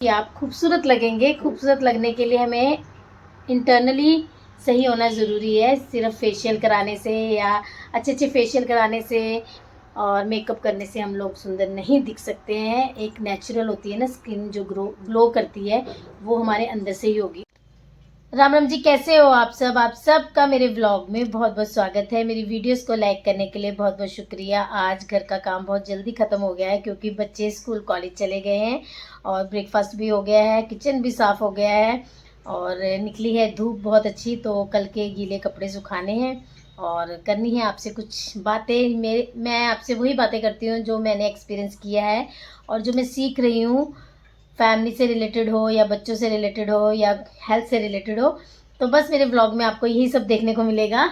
कि आप खूबसूरत लगेंगे। खूबसूरत लगने के लिए हमें इंटरनली सही होना ज़रूरी है। सिर्फ फेशियल कराने से या अच्छे अच्छे फेशियल कराने से और मेकअप करने से हम लोग सुंदर नहीं दिख सकते हैं। एक नेचुरल होती है ना स्किन जो ग्लो करती है, वो हमारे अंदर से ही होगी। राम राम जी, कैसे हो आप सब? आप सब का मेरे व्लॉग में बहुत बहुत स्वागत है। मेरी वीडियोस को लाइक करने के लिए बहुत बहुत शुक्रिया। आज घर का काम बहुत जल्दी ख़त्म हो गया है क्योंकि बच्चे स्कूल कॉलेज चले गए हैं और ब्रेकफास्ट भी हो गया है, किचन भी साफ़ हो गया है और निकली है धूप बहुत अच्छी। तो कल के गीले कपड़े सुखाने हैं और करनी है आपसे कुछ बातें। मैं आपसे वही बातें करती हूँ जो मैंने एक्सपीरियंस किया है और जो मैं सीख रही हूँ। फैमिली से रिलेटेड हो या बच्चों से रिलेटेड हो या हेल्थ से रिलेटेड हो, तो बस मेरे व्लॉग में आपको यही सब देखने को मिलेगा।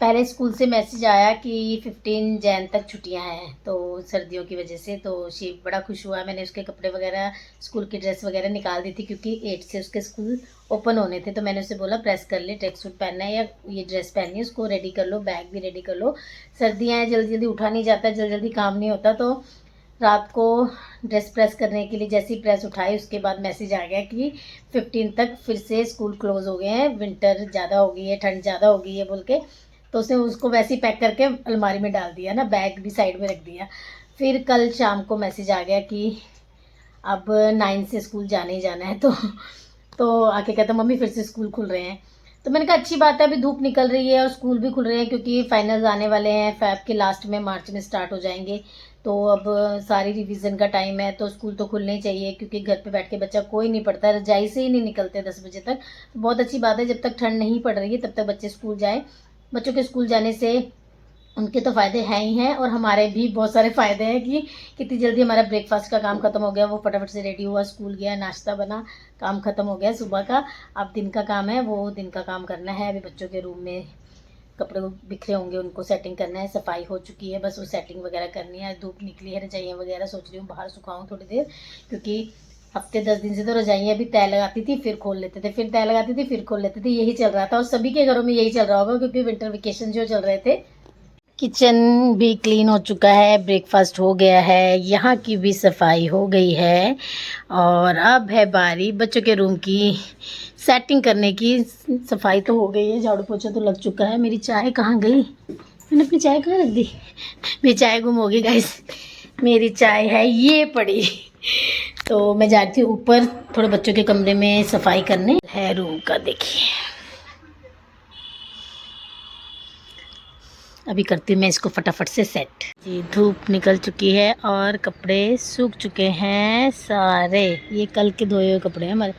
पहले स्कूल से मैसेज आया कि 15 जैन तक छुट्टियां हैं, तो सर्दियों की वजह से तो शिव बड़ा खुश हुआ। मैंने उसके कपड़े वगैरह, स्कूल की ड्रेस वगैरह निकाल दी थी क्योंकि 8 से उसके स्कूल ओपन होने थे। तो मैंने उसे बोला प्रेस कर ले, ट्रैक सूट पहनना है या ये ड्रेस पहननी है, उसको रेडी कर लो, बैग भी रेडी कर लो। सर्दियाँ हैं, जल्दी जल्दी उठा नहीं जाता, जल्दी जल्दी काम नहीं होता। तो रात को ड्रेस प्रेस करने के लिए जैसे ही प्रेस उठाई उसके बाद मैसेज आ गया कि 15 तक फिर से स्कूल क्लोज हो गए हैं, विंटर ज़्यादा हो गई है, ठंड ज़्यादा हो गई है बोल के। तो उसने उसको वैसे ही पैक करके अलमारी में डाल दिया ना, बैग भी साइड में रख दिया। फिर कल शाम को मैसेज आ गया कि अब 9 से स्कूल जाने ही जाना है। तो आके कहता मम्मी फिर से स्कूल खुल रहे हैं। तो मैंने कहा अच्छी बात है, अभी धूप निकल रही है और स्कूल भी खुल रहे हैं क्योंकि फाइनल्स आने वाले हैं, फैब के लास्ट में, मार्च में स्टार्ट हो जाएंगे। तो अब सारी रिवीजन का टाइम है तो स्कूल तो खुलने ही चाहिए क्योंकि घर पे बैठ के बच्चा कोई नहीं पढ़ता, रजाई से ही नहीं निकलते 10 बजे तक। तो बहुत अच्छी बात है, जब तक ठंड नहीं पड़ रही है तब तक बच्चे स्कूल जाएँ। बच्चों के स्कूल जाने से उनके तो फ़ायदे हैं ही हैं और हमारे भी बहुत सारे फ़ायदे हैं कि कितनी जल्दी हमारा ब्रेकफास्ट का काम ख़त्म हो गया, वो फटाफट से रेडी हुआ, स्कूल गया, नाश्ता बना, काम ख़त्म हो गया सुबह का। अब दिन का काम है, वो दिन का काम करना है। अभी बच्चों के रूम में कपड़े बिखरे होंगे, उनको सेटिंग करना है। सफाई हो चुकी है, बस वो सेटिंग वगैरह करनी है। धूप निकली है, रजाइयाँ वगैरह सोच रही हूँ बाहर सुखाऊँ थोड़ी देर, क्योंकि हफ्ते 10 दिन से तो रजाइयाँ भी तय लगाती थी, फिर खोल लेते थे, फिर तय लगाती थी, फिर खोल लेते थे। यही चल रहा था और सभी के घरों में यही चल रहा होगा क्योंकि विंटर वेकेशन जो चल रहे थे। किचन भी क्लीन हो चुका है, ब्रेकफास्ट हो गया है, यहाँ की भी सफाई हो गई है और अब है बारी बच्चों के रूम की सेटिंग करने की। सफाई तो हो गई है, झाड़ू पोछा तो लग चुका है। मेरी चाय कहाँ गई? मैंने अपनी चाय कहाँ रख दी? मेरी चाय गुम हो गई गाइस। मेरी चाय है ये पड़ी। तो मैं जा रही थी ऊपर थोड़े बच्चों के कमरे में सफाई करने है रूम का। देखिए अभी करती हूँ मैं इसको फटाफट से सेट। जी धूप निकल चुकी है और कपड़े सूख चुके हैं सारे। ये कल के धोए हुए कपड़े हैं हमारे,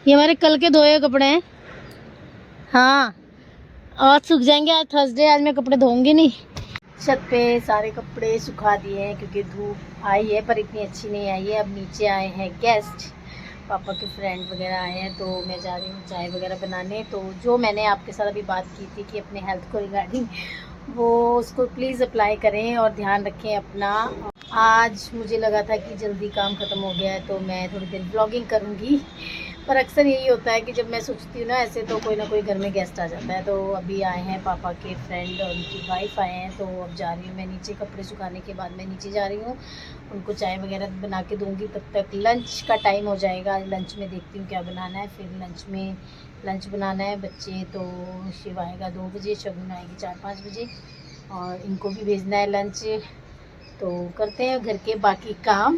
ये हमारे कल के धोए हुए कपड़े हैं। हाँ आज सूख जाएंगे, आज थर्सडे, आज मैं कपड़े धोऊंगी नहीं। छत पे सारे कपड़े सुखा दिए हैं क्योंकि धूप आई है पर इतनी अच्छी नहीं आई है। अब नीचे आए हैं गेस्ट, पापा के फ्रेंड वगैरह आए हैं, तो मैं जा रही हूँ चाय वगैरह बनाने। तो जो मैंने आपके साथ अभी बात की थी कि अपने हेल्थ को रिगार्डिंग, वो उसको प्लीज़ अप्लाई करें और ध्यान रखें अपना। आज मुझे लगा था कि जल्दी काम ख़त्म हो गया है तो मैं थोड़ी देर ब्लॉगिंग करूँगी, पर अक्सर यही होता है कि जब मैं सोचती हूँ ना ऐसे तो कोई ना कोई घर में गेस्ट आ जाता है। तो अभी आए हैं पापा के फ्रेंड और उनकी वाइफ आए हैं, तो अब जा रही हूँ मैं नीचे। कपड़े सुखाने के बाद मैं नीचे जा रही हूँ, उनको चाय वगैरह बना के दूँगी। तब तक लंच का टाइम हो जाएगा। लंच में देखती हूँ क्या बनाना है, फिर लंच बनाना है। बच्चे तो शिव आएगा 2 बजे, शगुन आएगी 4-5 बजे और इनको भी भेजना है लंच। तो करते हैं घर के बाकी काम।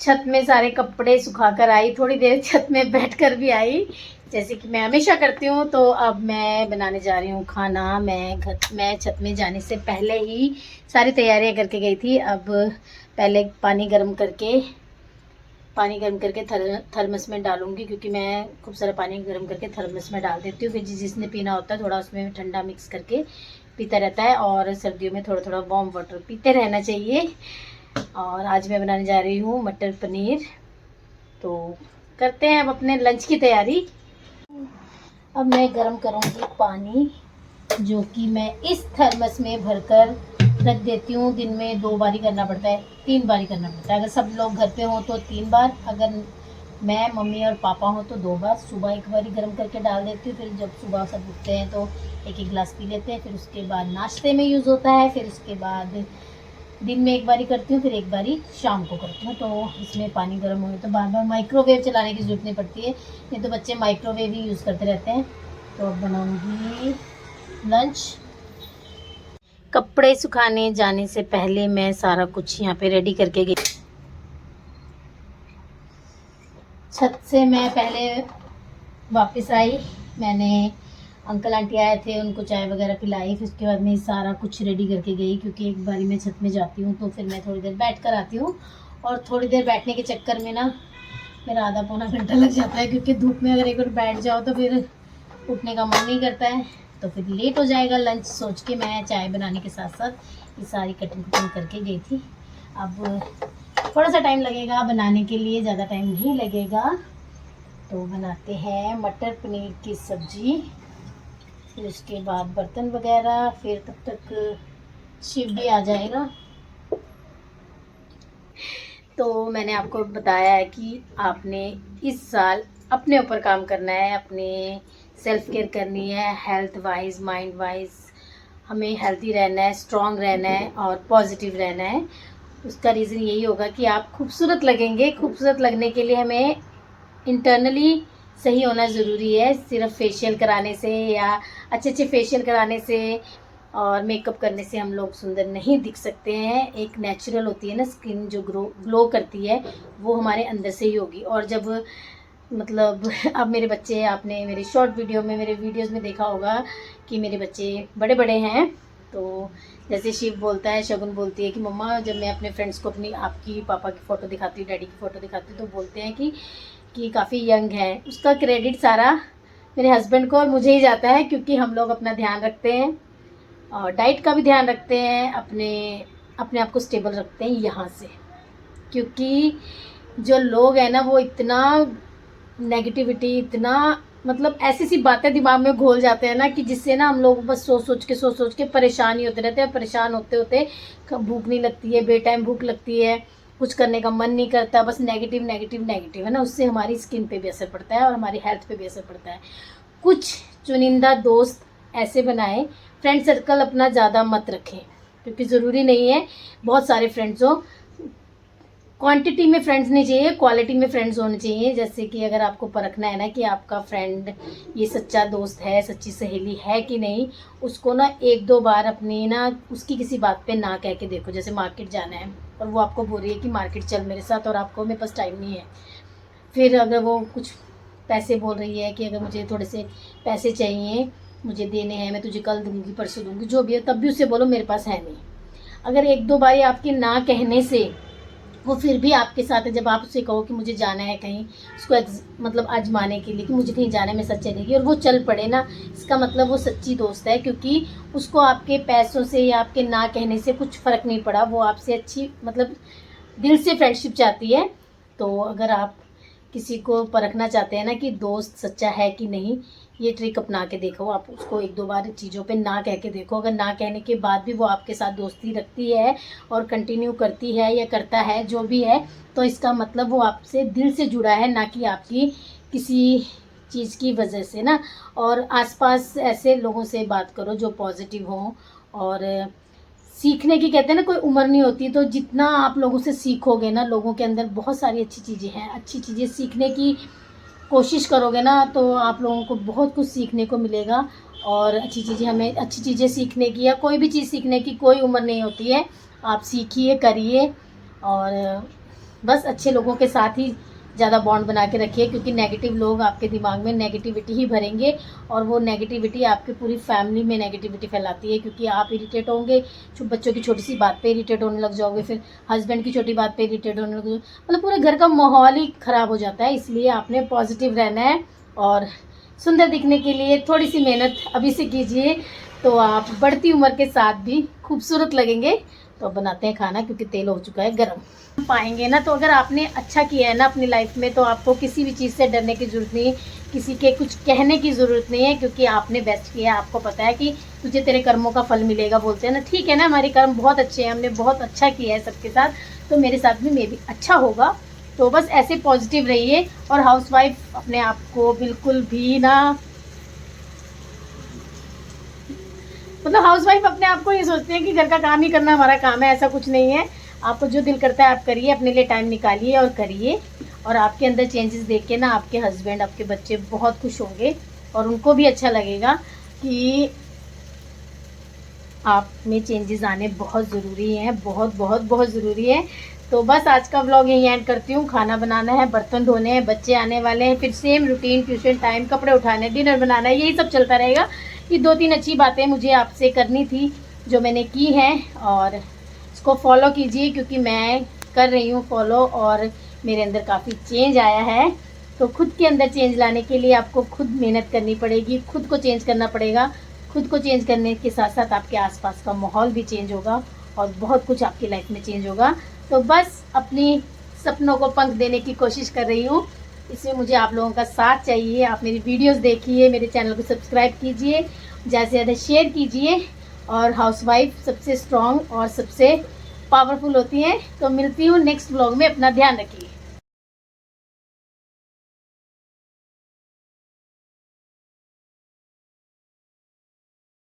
छत में सारे कपड़े सुखा कर आई, थोड़ी देर छत में बैठकर भी आई जैसे कि मैं हमेशा करती हूँ। तो अब मैं बनाने जा रही हूँ खाना। मैं छत में जाने से पहले ही सारी तैयारियां करके गई थी। अब पहले पानी गर्म करके थर्मस में डालूंगी क्योंकि मैं खूब सारा पानी गर्म करके थर्मस में डाल देती हूँ। फिर जिसने पीना होता है थोड़ा उसमें ठंडा मिक्स करके पीता रहता है और सर्दियों में थोड़ा थोड़ा वार्म वाटर पीते रहना चाहिए। और आज मैं बनाने जा रही हूँ मटर पनीर। तो करते हैं अब अपने लंच की तैयारी। अब मैं गरम करूँगी पानी, जो कि मैं इस थर्मस में भरकर रख देती हूँ। दिन में 2 बार ही करना पड़ता है, 3 बार ही करना पड़ता है। अगर सब लोग घर पे हों तो 3 बार, अगर मैं, मम्मी और पापा हों तो 2 बार। सुबह एक बार ही गर्म करके डाल देती हूँ, फिर जब सुबह सब उठते हैं तो एक गिलास पी लेते हैं। फिर उसके बाद नाश्ते में यूज़ होता है, फिर उसके बाद दिन में एक बारी करती हूँ, फिर एक बारी शाम को करती हूँ। तो इसमें पानी गर्म हो तो बार बार माइक्रोवेव चलाने की ज़रूरत नहीं पड़ती है, नहीं तो बच्चे माइक्रोवेव ही यूज़ करते रहते हैं। तो अब बनाऊँगी लंच। कपड़े सुखाने जाने से पहले मैं सारा कुछ यहाँ पे रेडी करके गई। छत से मैं पहले वापस आई, मैंने अंकल आंटी आए थे, उनको चाय वगैरह पिलाई। फिर उसके बाद मैं सारा कुछ रेडी करके गई, क्योंकि एक बारी मैं छत में जाती हूँ तो फिर मैं थोड़ी देर बैठ कर आती हूँ, और थोड़ी देर बैठने के चक्कर में ना मेरा आधा पौना घंटा लग जाता है, क्योंकि धूप में अगर एक बार बैठ जाओ तो फिर उठने का मन नहीं करता है, तो फिर लेट हो जाएगा लंच सोच के मैं चाय बनाने के साथ साथ ये सारी कटिंग करके गई थी। अब थोड़ा सा टाइम लगेगा बनाने के लिए, ज़्यादा टाइम नहीं लगेगा। तो बनाते हैं मटर पनीर की सब्ज़ी, फिर उसके बाद बर्तन वगैरह, फिर तब तक शिव भी आ जाएगा। तो मैंने आपको बताया है कि आपने इस साल अपने ऊपर काम करना है, अपने सेल्फ केयर करनी है, हेल्थ वाइज माइंड वाइज हमें हेल्दी रहना है, स्ट्रॉन्ग रहना है और पॉजिटिव रहना है। उसका रीज़न यही होगा कि आप खूबसूरत लगेंगे। खूबसूरत लगने के लिए हमें इंटरनली सही होना ज़रूरी है। सिर्फ फेशियल कराने से या अच्छे फेशियल कराने से और मेकअप करने से हम लोग सुंदर नहीं दिख सकते हैं। एक नेचुरल होती है ना स्किन, जो ग्लो करती है, वो हमारे अंदर से ही होगी। और जब मतलब अब मेरे बच्चे, आपने मेरे शॉर्ट वीडियो में, मेरे वीडियोस में देखा होगा कि मेरे बच्चे बड़े बड़े हैं। तो जैसे शिव बोलता है, शगुन बोलती है कि मम्मा, जब मैं अपने फ्रेंड्स को अपनी आपकी पापा की फ़ोटो दिखाती हूँ, डैडी की फ़ोटो दिखाती हूँ, तो बोलते हैं कि काफ़ी यंग है। उसका क्रेडिट सारा मेरे हस्बैंड को और मुझे ही जाता है, क्योंकि हम लोग अपना ध्यान रखते हैं और डाइट का भी ध्यान रखते हैं, अपने आप को स्टेबल रखते हैं यहाँ से। क्योंकि जो लोग हैं ना, वो इतना नेगेटिविटी, इतना मतलब ऐसी सी बातें दिमाग में घोल जाते हैं ना, कि जिससे ना हम लोग बस सोच सोच के परेशान ही होते रहते हैं। परेशान होते होते भूख नहीं लगती है, बेटाइम भूख लगती है, कुछ करने का मन नहीं करता, बस नेगेटिव नेगेटिव नेगेटिव है ना। उससे हमारी स्किन पे भी असर पड़ता है और हमारी हेल्थ पे भी असर पड़ता है। कुछ चुनिंदा दोस्त ऐसे बनाएं, फ्रेंड सर्कल अपना ज़्यादा मत रखें, क्योंकि ज़रूरी नहीं है बहुत सारे फ्रेंड्स हो। क्वांटिटी में फ्रेंड्स नहीं चाहिए, क्वालिटी में फ्रेंड्स होने चाहिए। जैसे कि अगर आपको परखना है ना कि आपका फ्रेंड ये सच्चा दोस्त है, सच्ची सहेली है कि नहीं, उसको ना एक दो बार अपनी ना उसकी किसी बात पे ना कह के देखो। जैसे मार्केट जाना है और वो आपको बोल रही है कि मार्केट चल मेरे साथ, और आपको मेरे पास टाइम नहीं है। फिर अगर वो कुछ पैसे बोल रही है कि अगर मुझे थोड़े से पैसे चाहिए, मुझे देने हैं, मैं तुझे कल दूँगी, परसों दूँगी, जो भी है, तब भी उससे बोलो मेरे पास है नहीं। अगर एक दो बार आपकी ना कहने से वो फिर भी आपके साथ है, जब आप उससे कहो कि मुझे जाना है कहीं, उसको मतलब आजमाने के लिए कि मुझे कहीं जाना है, मैं साथ चलेगी, और वो चल पड़े ना, इसका मतलब वो सच्ची दोस्त है। क्योंकि उसको आपके पैसों से या आपके ना कहने से कुछ फ़र्क नहीं पड़ा, वो आपसे अच्छी मतलब दिल से फ्रेंडशिप चाहती है। तो अगर आप किसी को परखना चाहते हैं ना कि दोस्त सच्चा है कि नहीं, ये ट्रिक अपना के देखो। आप उसको एक दो बार चीज़ों पे ना कह के देखो। अगर ना कहने के बाद भी वो आपके साथ दोस्ती रखती है और कंटिन्यू करती है या करता है जो भी है, तो इसका मतलब वो आपसे दिल से जुड़ा है, ना कि आपकी किसी चीज़ की वजह से ना। और आसपास ऐसे लोगों से बात करो जो पॉजिटिव हों। और सीखने की, कहते हैं ना, कोई उम्र नहीं होती। तो जितना आप लोगों से सीखोगे ना, लोगों के अंदर बहुत सारी अच्छी चीज़ें हैं, अच्छी चीज़ें सीखने की कोशिश करोगे ना, तो आप लोगों को बहुत कुछ सीखने को मिलेगा। और अच्छी चीज़ें, हमें अच्छी चीज़ें सीखने की या कोई भी चीज़ सीखने की कोई उम्र नहीं होती है। आप सीखिए, करिए, और बस अच्छे लोगों के साथ ही ज़्यादा बॉन्ड बना के रखिए, क्योंकि नेगेटिव लोग आपके दिमाग में नेगेटिविटी ही भरेंगे, और वो नेगेटिविटी आपकी पूरी फैमिली में नेगेटिविटी फैलाती है। क्योंकि आप इरिटेट होंगे, बच्चों की छोटी सी बात पे इरिटेट होने लग जाओगे, फिर हस्बैंड की छोटी बात पे इरिटेट होने लग जाओगे, मतलब पूरे घर का माहौल ही ख़राब हो जाता है। इसलिए आपने पॉजिटिव रहना है, और सुंदर दिखने के लिए थोड़ी सी मेहनत अभी से कीजिए, तो आप बढ़ती उम्र के साथ भी खूबसूरत लगेंगे। तो अब बनाते हैं खाना, क्योंकि तेल हो चुका है गर्म। पाएंगे ना, तो अगर आपने अच्छा किया है ना अपनी लाइफ में, तो आपको किसी भी चीज़ से डरने की ज़रूरत नहीं, किसी के कुछ कहने की ज़रूरत नहीं है, क्योंकि आपने बेस्ट किया है। आपको पता है कि तुझे तेरे कर्मों का फल मिलेगा, बोलते हैं ना। ठीक है ना, हमारे कर्म बहुत अच्छे हैं, हमने बहुत अच्छा किया है सबके साथ, तो मेरे साथ भी मे भी अच्छा होगा। तो बस ऐसे पॉजिटिव रहिए। और हाउसवाइफ अपने आप को बिल्कुल भी ना मतलब हाउसवाइफ अपने आप को ये सोचते हैं कि घर का काम ही करना हमारा काम है, ऐसा कुछ नहीं है। आपको जो दिल करता है आप करिए, अपने लिए टाइम निकालिए और करिए। और आपके अंदर चेंजेस देख के ना आपके हस्बैंड, आपके बच्चे बहुत खुश होंगे और उनको भी अच्छा लगेगा कि आप में चेंजेस आने बहुत ज़रूरी हैं, बहुत बहुत बहुत ज़रूरी है। तो बस आज का व्लॉग यहीं एंड करती हूँ। खाना बनाना है, बर्तन धोने हैं, बच्चे आने वाले हैं, फिर सेम रूटीन, ट्यूशन टाइम, कपड़े उठाने, डिनर बनाना है, यही सब चलता रहेगा। ये 2-3 अच्छी बातें मुझे आपसे करनी थी जो मैंने की हैं, और इसको फॉलो कीजिए क्योंकि मैं कर रही हूँ फॉलो और मेरे अंदर काफ़ी चेंज आया है। तो खुद के अंदर चेंज लाने के लिए आपको खुद मेहनत करनी पड़ेगी, खुद को चेंज करना पड़ेगा। खुद को चेंज करने के साथ साथ आपके आसपास का माहौल भी चेंज होगा और बहुत कुछ आपकी लाइफ में चेंज होगा। तो बस अपनी सपनों को पंख देने की कोशिश कर रही हूँ। इसमें मुझे आप लोगों का साथ चाहिए। आप मेरी वीडियोस देखिए, मेरे चैनल को सब्सक्राइब कीजिए, ज़्यादा से ज़्यादा शेयर कीजिए। और हाउसवाइफ सबसे स्ट्रॉन्ग और सबसे पावरफुल होती हैं। तो मिलती हूँ नेक्स्ट व्लॉग में, अपना ध्यान रखिए।